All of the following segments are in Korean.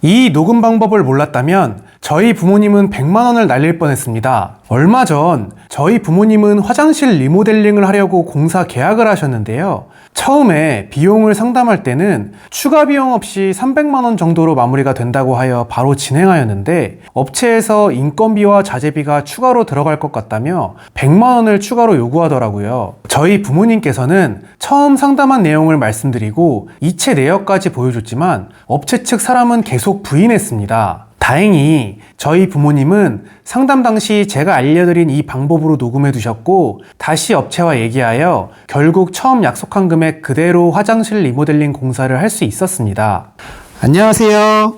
이 녹음 방법을 몰랐다면 저희 부모님은 100만원을 날릴 뻔했습니다. 얼마 전 저희 부모님은 화장실 리모델링을 하려고 공사 계약을 하셨는데요. 처음에 비용을 상담할 때는 추가 비용 없이 300만원 정도로 마무리가 된다고 하여 바로 진행하였는데, 업체에서 인건비와 자재비가 추가로 들어갈 것 같다며 100만원을 추가로 요구하더라고요. 저희 부모님께서는 처음 상담한 내용을 말씀드리고 이체 내역까지 보여줬지만 업체 측 사람은 계속 부인했습니다. 다행히 저희 부모님은 상담 당시 제가 알려드린 이 방법으로 녹음해 두셨고, 다시 업체와 얘기하여 결국 처음 약속한 금액 그대로 화장실 리모델링 공사를 할 수 있었습니다. 안녕하세요.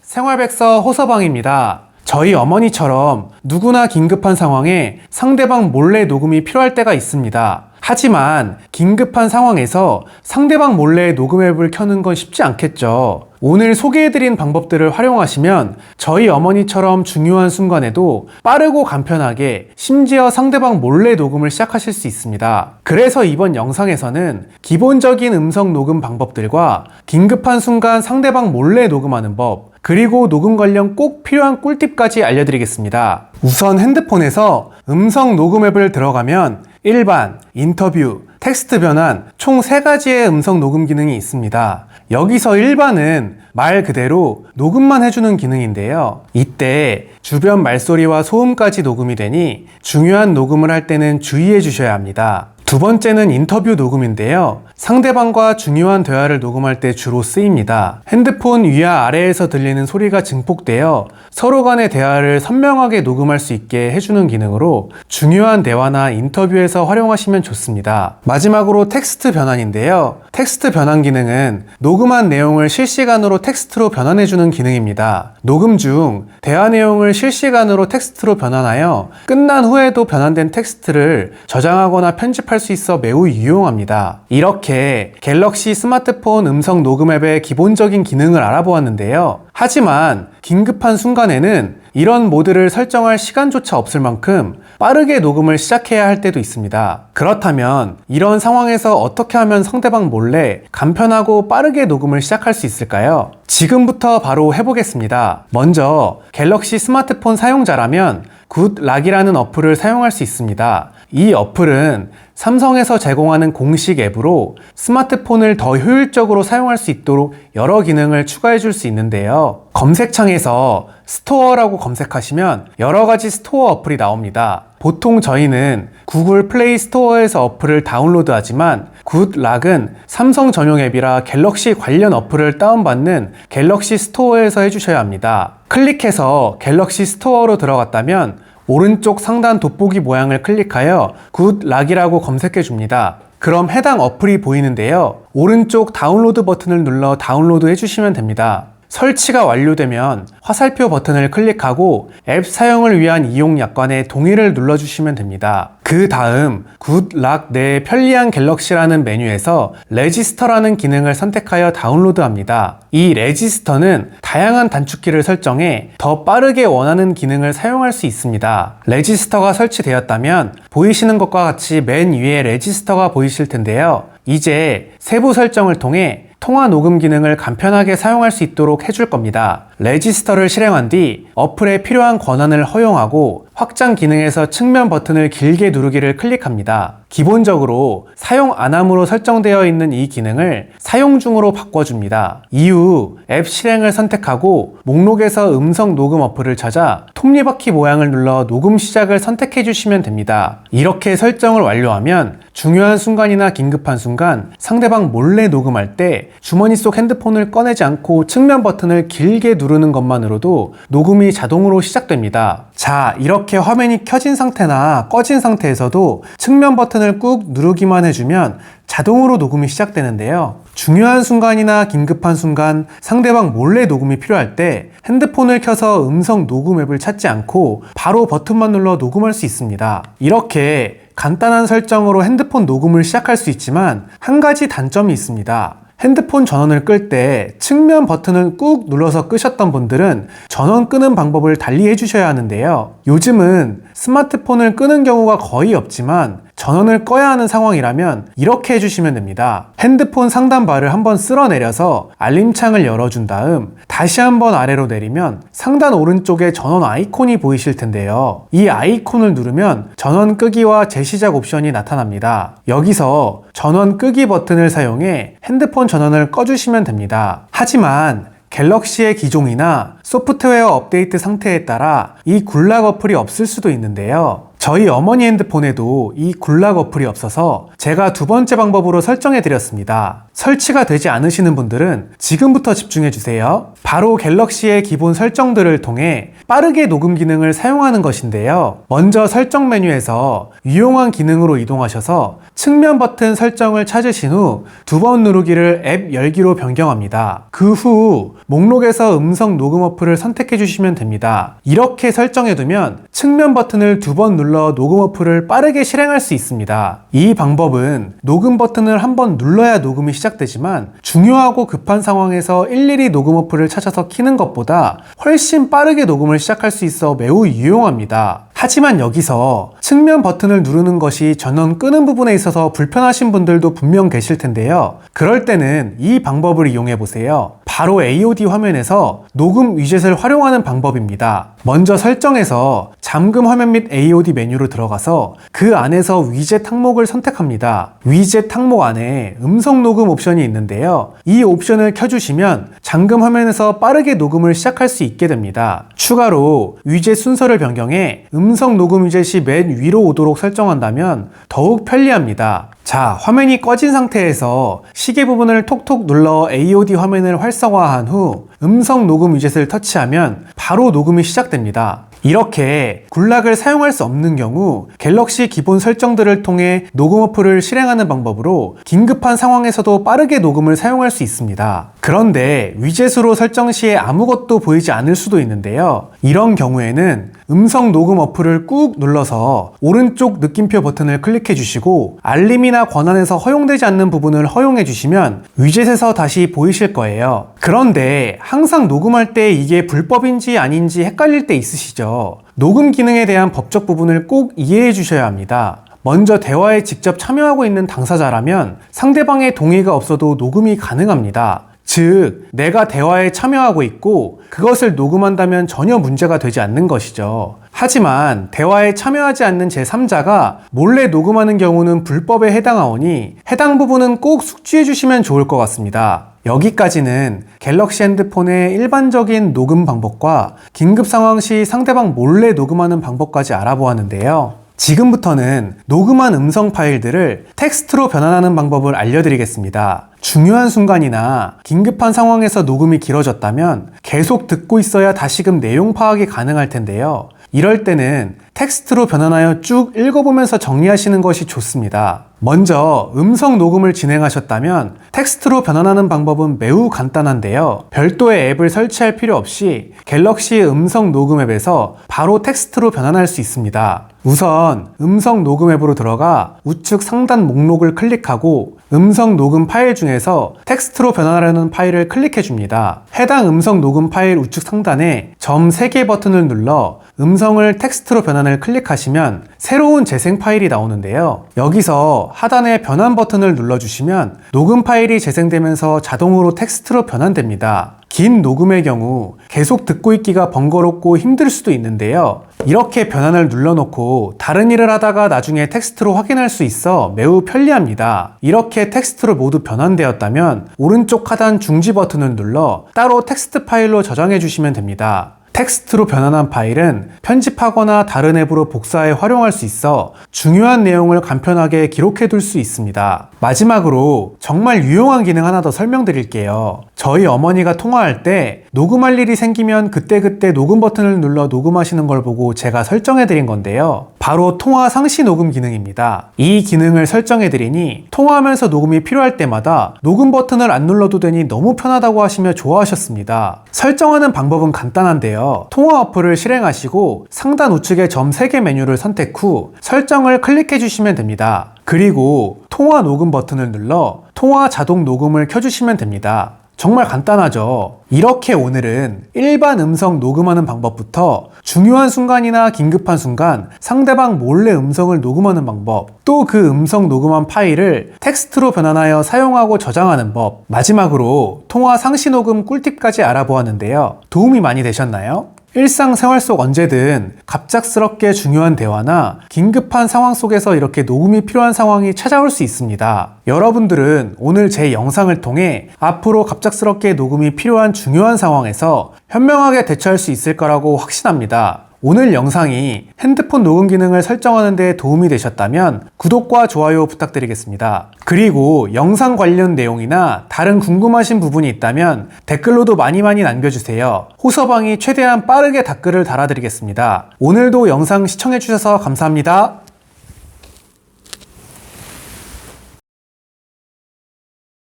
생활백서 호서방입니다. 저희 어머니처럼 누구나 긴급한 상황에 상대방 몰래 녹음이 필요할 때가 있습니다. 하지만 긴급한 상황에서 상대방 몰래 녹음 앱을 켜는 건 쉽지 않겠죠. 오늘 소개해드린 방법들을 활용하시면 저희 어머니처럼 중요한 순간에도 빠르고 간편하게, 심지어 상대방 몰래 녹음을 시작하실 수 있습니다. 그래서 이번 영상에서는 기본적인 음성 녹음 방법들과 긴급한 순간 상대방 몰래 녹음하는 법, 그리고 녹음 관련 꼭 필요한 꿀팁까지 알려드리겠습니다. 우선 핸드폰에서 음성 녹음 앱을 들어가면 일반, 인터뷰, 텍스트 변환 총 3가지의 음성 녹음 기능이 있습니다. 여기서 일반은 말 그대로 녹음만 해주는 기능인데요. 이때 주변 말소리와 소음까지 녹음이 되니 중요한 녹음을 할 때는 주의해 주셔야 합니다. 두 번째는 인터뷰 녹음인데요. 상대방과 중요한 대화를 녹음할 때 주로 쓰입니다. 핸드폰 위와 아래에서 들리는 소리가 증폭되어 서로 간의 대화를 선명하게 녹음할 수 있게 해주는 기능으로 중요한 대화나 인터뷰에서 활용하시면 좋습니다. 마지막으로 텍스트 변환인데요. 텍스트 변환 기능은 녹음한 내용을 실시간으로 텍스트로 변환해주는 기능입니다. 녹음 중 대화 내용을 실시간으로 텍스트로 변환하여 끝난 후에도 변환된 텍스트를 저장하거나 편집할 수 있어 매우 유용합니다. 이렇게 갤럭시 스마트폰 음성 녹음 앱의 기본적인 기능을 알아보았는데요. 하지만 긴급한 순간에는 이런 모드를 설정할 시간조차 없을 만큼 빠르게 녹음을 시작해야 할 때도 있습니다. 그렇다면 이런 상황에서 어떻게 하면 상대방 몰래 간편하고 빠르게 녹음을 시작할 수 있을까요? 지금부터 바로 해보겠습니다. 먼저 갤럭시 스마트폰 사용자라면 굿락이라는 어플을 사용할 수 있습니다. 이 어플은 삼성에서 제공하는 공식 앱으로 스마트폰을 더 효율적으로 사용할 수 있도록 여러 기능을 추가해 줄 수 있는데요. 검색창에서 스토어라고 검색하시면 여러 가지 스토어 어플이 나옵니다. 보통 저희는 구글 플레이 스토어에서 어플을 다운로드하지만 굿락은 삼성 전용 앱이라 갤럭시 관련 어플을 다운받는 갤럭시 스토어에서 해주셔야 합니다. 클릭해서 갤럭시 스토어로 들어갔다면 오른쪽 상단 돋보기 모양을 클릭하여 굿락이라고 검색해 줍니다. 그럼 해당 어플이 보이는데요. 오른쪽 다운로드 버튼을 눌러 다운로드 해주시면 됩니다. 설치가 완료되면 화살표 버튼을 클릭하고 앱 사용을 위한 이용 약관에 동의를 눌러주시면 됩니다. 그 다음 굿락 내 편리한 갤럭시라는 메뉴에서 레지스터라는 기능을 선택하여 다운로드합니다. 이 레지스터는 다양한 단축키를 설정해 더 빠르게 원하는 기능을 사용할 수 있습니다. 레지스터가 설치되었다면 보이시는 것과 같이 맨 위에 레지스터가 보이실 텐데요. 이제 세부 설정을 통해 통화 녹음 기능을 간편하게 사용할 수 있도록 해줄 겁니다. 레지스터를 실행한 뒤 어플에 필요한 권한을 허용하고 확장 기능에서 측면 버튼을 길게 누르기를 클릭합니다. 기본적으로 사용 안함으로 설정되어 있는 이 기능을 사용 중으로 바꿔줍니다. 이후 앱 실행을 선택하고 목록에서 음성 녹음 어플을 찾아 톱니바퀴 모양을 눌러 녹음 시작을 선택해 주시면 됩니다. 이렇게 설정을 완료하면 중요한 순간이나 긴급한 순간 상대방 몰래 녹음할 때 주머니 속 핸드폰을 꺼내지 않고 측면 버튼을 길게 누르는 것만으로도 녹음이 자동으로 시작됩니다. 자, 이렇게 화면이 켜진 상태나 꺼진 상태에서도 측면 버튼을 꾹 누르기만 해주면 자동으로 녹음이 시작되는데요. 중요한 순간이나 긴급한 순간 상대방 몰래 녹음이 필요할 때 핸드폰을 켜서 음성 녹음 앱을 찾지 않고 바로 버튼만 눌러 녹음할 수 있습니다. 이렇게 간단한 설정으로 핸드폰 녹음을 시작할 수 있지만 한 가지 단점이 있습니다. 핸드폰 전원을 끌 때 측면 버튼을 꾹 눌러서 끄셨던 분들은 전원 끄는 방법을 달리 해주셔야 하는데요. 요즘은 스마트폰을 끄는 경우가 거의 없지만 전원을 꺼야 하는 상황이라면 이렇게 해주시면 됩니다. 핸드폰 상단 바를 한번 쓸어내려서 알림창을 열어준 다음 다시 한번 아래로 내리면 상단 오른쪽에 전원 아이콘이 보이실 텐데요. 이 아이콘을 누르면 전원 끄기와 재시작 옵션이 나타납니다. 여기서 전원 끄기 버튼을 사용해 핸드폰 전원을 꺼주시면 됩니다. 하지만 갤럭시의 기종이나 소프트웨어 업데이트 상태에 따라 이 굴락 어플이 없을 수도 있는데요. 저희 어머니 핸드폰에도 이 굴락 어플이 없어서 제가 두 번째 방법으로 설정해 드렸습니다. 설치가 되지 않으시는 분들은 지금부터 집중해 주세요. 바로 갤럭시의 기본 설정들을 통해 빠르게 녹음 기능을 사용하는 것인데요. 먼저 설정 메뉴에서 유용한 기능으로 이동하셔서 측면 버튼 설정을 찾으신 후 두 번 누르기를 앱 열기로 변경합니다. 그 후 목록에서 음성 녹음 어플을 선택해 주시면 됩니다. 이렇게 설정해 두면 측면 버튼을 두 번 눌러 녹음 어플을 빠르게 실행할 수 있습니다. 이 방법은 녹음 버튼을 한번 눌러야 녹음이 시작되지만 중요하고 급한 상황에서 일일이 녹음 어플을 찾아서 키는 것보다 훨씬 빠르게 녹음을 시작할 수 있어 매우 유용합니다. 하지만 여기서 측면 버튼을 누르는 것이 전원 끄는 부분에 있어서 불편하신 분들도 분명 계실 텐데요. 그럴 때는 이 방법을 이용해 보세요. 바로 AOD 화면에서 녹음 위젯을 활용하는 방법입니다. 먼저 설정에서 잠금 화면 및 AOD 메뉴로 들어가서 그 안에서 위젯 항목을 선택합니다. 위젯 항목 안에 음성 녹음 옵션이 있는데요. 이 옵션을 켜주시면 잠금 화면에서 빠르게 녹음을 시작할 수 있게 됩니다. 추가로 위젯 순서를 변경해 음성 녹음 위젯이 맨 위로 오도록 설정한다면 더욱 편리합니다. 자, 화면이 꺼진 상태에서 시계 부분을 톡톡 눌러 AOD 화면을 활성화한 후 음성 녹음 위젯을 터치하면 바로 녹음이 시작됩니다. 이렇게 굴락을 사용할 수 없는 경우 갤럭시 기본 설정들을 통해 녹음 어플을 실행하는 방법으로 긴급한 상황에서도 빠르게 녹음을 사용할 수 있습니다. 그런데 위젯으로 설정 시에 아무것도 보이지 않을 수도 있는데요. 이런 경우에는 음성 녹음 어플을 꾹 눌러서 오른쪽 느낌표 버튼을 클릭해 주시고 알림이나 권한에서 허용되지 않는 부분을 허용해 주시면 위젯에서 다시 보이실 거예요. 그런데 항상 녹음할 때 이게 불법인지 아닌지 헷갈릴 때 있으시죠? 녹음 기능에 대한 법적 부분을 꼭 이해해 주셔야 합니다. 먼저 대화에 직접 참여하고 있는 당사자라면 상대방의 동의가 없어도 녹음이 가능합니다. 즉, 내가 대화에 참여하고 있고 그것을 녹음한다면 전혀 문제가 되지 않는 것이죠. 하지만 대화에 참여하지 않는 제3자가 몰래 녹음하는 경우는 불법에 해당하오니 해당 부분은 꼭 숙지해 주시면 좋을 것 같습니다. 여기까지는 갤럭시 핸드폰의 일반적인 녹음 방법과 긴급 상황 시 상대방 몰래 녹음하는 방법까지 알아보았는데요. 지금부터는 녹음한 음성 파일들을 텍스트로 변환하는 방법을 알려드리겠습니다. 중요한 순간이나 긴급한 상황에서 녹음이 길어졌다면 계속 듣고 있어야 다시금 내용 파악이 가능할 텐데요. 이럴 때는 텍스트로 변환하여 쭉 읽어보면서 정리하시는 것이 좋습니다. 먼저 음성 녹음을 진행하셨다면 텍스트로 변환하는 방법은 매우 간단한데요. 별도의 앱을 설치할 필요 없이 갤럭시 음성 녹음 앱에서 바로 텍스트로 변환할 수 있습니다. 우선 음성 녹음 앱으로 들어가 우측 상단 목록을 클릭하고 음성 녹음 파일 중에서 텍스트로 변환하려는 파일을 클릭해 줍니다. 해당 음성 녹음 파일 우측 상단에 점 3개 버튼을 눌러 음성을 텍스트로 변환을 클릭하시면 새로운 재생 파일이 나오는데요. 여기서 하단에 변환 버튼을 눌러주시면 녹음 파일이 재생되면서 자동으로 텍스트로 변환됩니다. 긴 녹음의 경우 계속 듣고 있기가 번거롭고 힘들 수도 있는데요. 이렇게 변환을 눌러놓고 다른 일을 하다가 나중에 텍스트로 확인할 수 있어 매우 편리합니다. 이렇게 텍스트로 모두 변환되었다면 오른쪽 하단 중지 버튼을 눌러 따로 텍스트 파일로 저장해 주시면 됩니다. 텍스트로 변환한 파일은 편집하거나 다른 앱으로 복사해 활용할 수 있어 중요한 내용을 간편하게 기록해 둘 수 있습니다. 마지막으로 정말 유용한 기능 하나 더 설명드릴게요. 저희 어머니가 통화할 때 녹음할 일이 생기면 그때그때 녹음 버튼을 눌러 녹음하시는 걸 보고 제가 설정해 드린 건데요. 바로 통화 상시 녹음 기능입니다. 이 기능을 설정해 드리니 통화하면서 녹음이 필요할 때마다 녹음 버튼을 안 눌러도 되니 너무 편하다고 하시며 좋아하셨습니다. 설정하는 방법은 간단한데요. 통화 어플을 실행하시고 상단 우측에 점 3개 메뉴를 선택 후 설정을 클릭해 주시면 됩니다. 그리고 통화 녹음 버튼을 눌러 통화 자동 녹음을 켜주시면 됩니다. 정말 간단하죠. 이렇게 오늘은 일반 음성 녹음하는 방법부터 중요한 순간이나 긴급한 순간 상대방 몰래 음성을 녹음하는 방법, 또 그 음성 녹음한 파일을 텍스트로 변환하여 사용하고 저장하는 법, 마지막으로 통화 상시 녹음 꿀팁까지 알아보았는데요. 도움이 많이 되셨나요? 일상생활 속 언제든 갑작스럽게 중요한 대화나 긴급한 상황 속에서 이렇게 녹음이 필요한 상황이 찾아올 수 있습니다. 여러분들은 오늘 제 영상을 통해 앞으로 갑작스럽게 녹음이 필요한 중요한 상황에서 현명하게 대처할 수 있을 거라고 확신합니다. 오늘 영상이 핸드폰 녹음 기능을 설정하는 데 도움이 되셨다면 구독과 좋아요 부탁드리겠습니다. 그리고 영상 관련 내용이나 다른 궁금하신 부분이 있다면 댓글로도 많이 남겨주세요. 호서방이 최대한 빠르게 댓글을 달아드리겠습니다. 오늘도 영상 시청해주셔서 감사합니다.